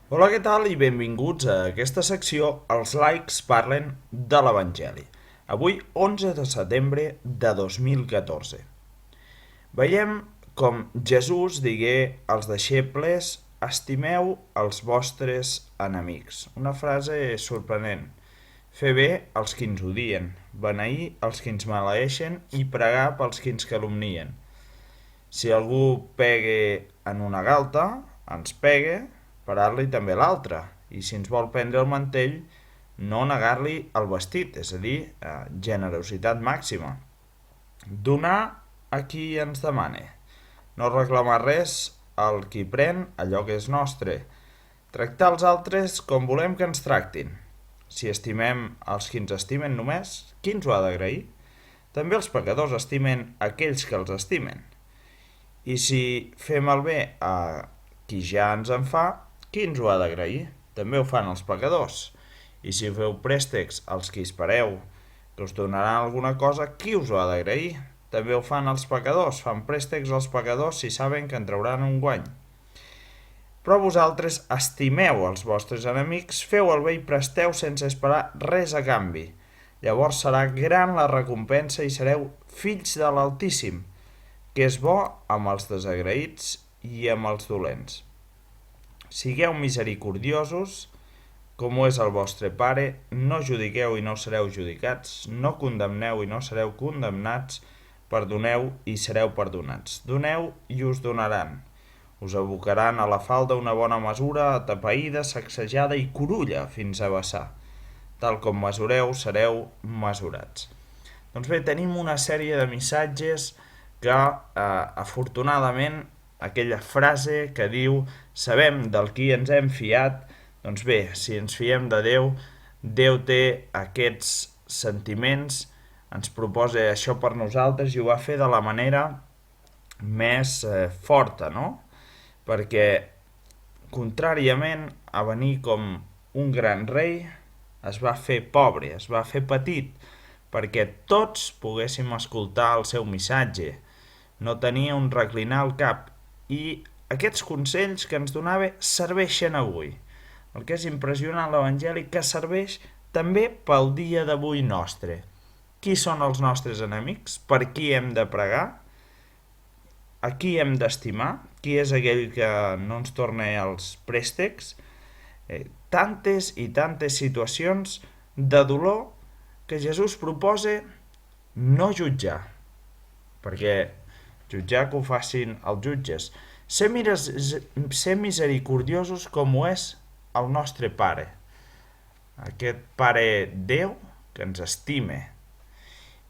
Hola, què tal? I benvinguts a aquesta secció Els laics parlen de l'Evangeli. Avui, 11 de setembre de 2014. Veiem com Jesús digué als deixebles estimeu els vostres enemics. Una frase sorprenent. Fer bé als qui ens odien, beneir els qui ens maleeixen i pregar pels qui ens calumnien. Si algú pegue en una galta, ens pegue, parar-li també l'altra. I si ens vol prendre el mantell, no negar-li el vestit, és a dir, generositat màxima. Donar a qui ens demane. No reclamar res al qui pren allò que és nostre. Tractar els altres com volem que ens tractin. Si estimem els qui ens estimen només, qui ens ho ha d'agrair? També els pecadors estimen aquells que els estimen. I si fem el bé a qui ja ens en fa, qui ens ho ha d'agrair? També ho fan els pecadors. I si feu préstecs als qui espereu que us donaran alguna cosa, qui us ho ha d'agrair? També ho fan els pecadors, fan préstecs als pecadors si saben que en trauran un guany. Però vosaltres estimeu els vostres enemics, feu el bé i presteu sense esperar res a canvi. Llavors serà gran la recompensa i sereu fills de l'Altíssim, que és bo amb els desagraïts i amb els dolents. Sigueu misericordiosos, com ho és el vostre Pare, no judiqueu i no sereu judicats, no condemneu i no sereu condemnats, perdoneu i sereu perdonats. Doneu i us donaran. Us abocaran a la falda una bona mesura, atapeïda, sacsejada i curulla fins a vessar. Tal com mesureu, sereu mesurats. Doncs bé, tenim una sèrie de missatges que, afortunadament, aquella frase que diu sabem del qui ens hem fiat, doncs bé, si ens fiem de Déu, Déu té aquests sentiments, ens proposa això per nosaltres i ho va fer de la manera més forta, no? Perquè, contràriament a venir com un gran rei, es va fer pobre, es va fer petit, perquè tots poguéssim escoltar el seu missatge. No tenia un reclinar al cap i aquests consells que ens donava serveixen avui. El que és impressionant l'Evangeli que serveix també pel dia d'avui nostre. Qui són els nostres enemics? Per qui hem de pregar? A qui hem d'estimar? Qui és aquell que no ens torna els préstecs? Tantes i tantes situacions de dolor que Jesús proposa no jutjar, perquè jutjar que ho facin els jutges. Ser misericordiosos com ho és el nostre Pare, aquest Pare Déu que ens estime.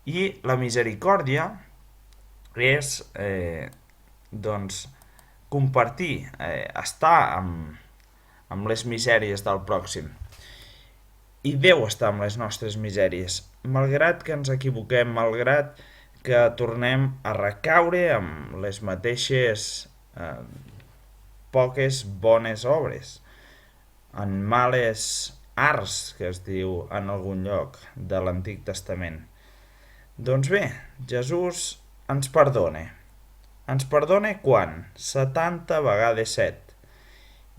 I la misericòrdia és doncs compartir, estar amb les misèries del pròxim. I Déu està amb les nostres misèries, malgrat que ens equivoquem, malgrat que tornem a recaure amb les mateixes poques bones obres, en males arts, que es diu en algun lloc de l'Antic Testament. Doncs bé, Jesús ens perdona. Ens perdona quan? 70 vegades 7.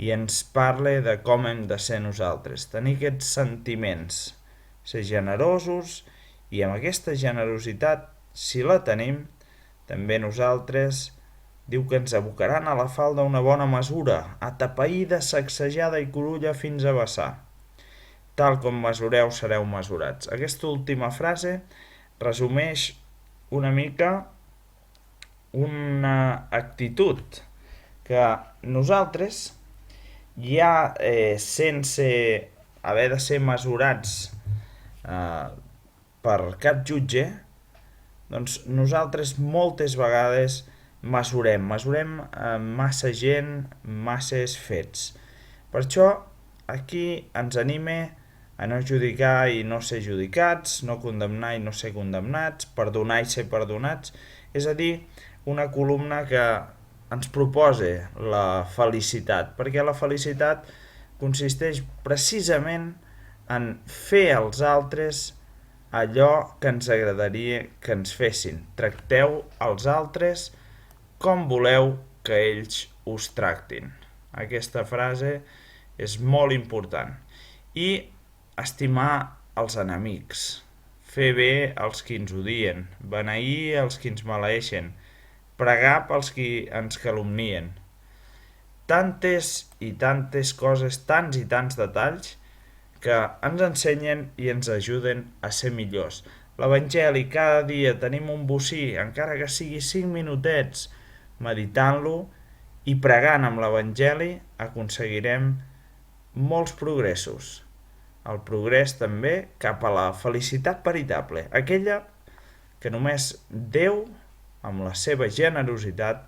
I ens parla de com hem de ser nosaltres, tenir aquests sentiments, ser generosos, i amb aquesta generositat, si la tenim, també nosaltres diu que ens abocaran a la falda una bona mesura, atapeïda, sacsejada i curulla fins a vessar. Tal com mesureu, sereu mesurats. Aquesta última frase resumeix una mica una actitud que nosaltres ja sense haver de ser mesurats per cap jutge, doncs nosaltres moltes vegades mesurem massa gent, masses fets. Per això aquí ens anima a no judicar i no ser judicats, no condemnar i no ser condemnats, perdonar i ser perdonats, és a dir, una columna que ens proposa la felicitat, perquè la felicitat consisteix precisament en fer als altres allò que ens agradaria que ens fessin. Tracteu els altres com voleu que ells us tractin. Aquesta frase és molt important. I estimar els enemics, fer bé als qui ens odien, beneir els qui ens maleeixen, pregar pels qui ens calumnien. Tantes i tantes coses, tants i tants detalls que ens ensenyen i ens ajuden a ser millors. L'Evangeli, cada dia tenim un bocí, encara que sigui 5 minutets, meditant-lo i pregant amb l'Evangeli aconseguirem molts progressos. El progrés també cap a la felicitat veritable, aquella que només Déu, amb la seva generositat,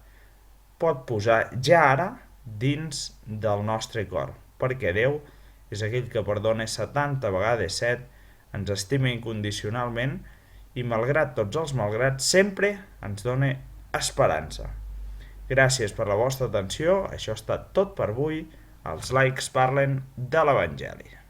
pot posar ja ara dins del nostre cor, perquè Déu és aquell que perdona 70 vegades 7, ens estima incondicionalment i malgrat tots els malgrats sempre ens dona esperança. Gràcies per la vostra atenció, això ha estat tot per avui, els laics parlen de l'Evangeli.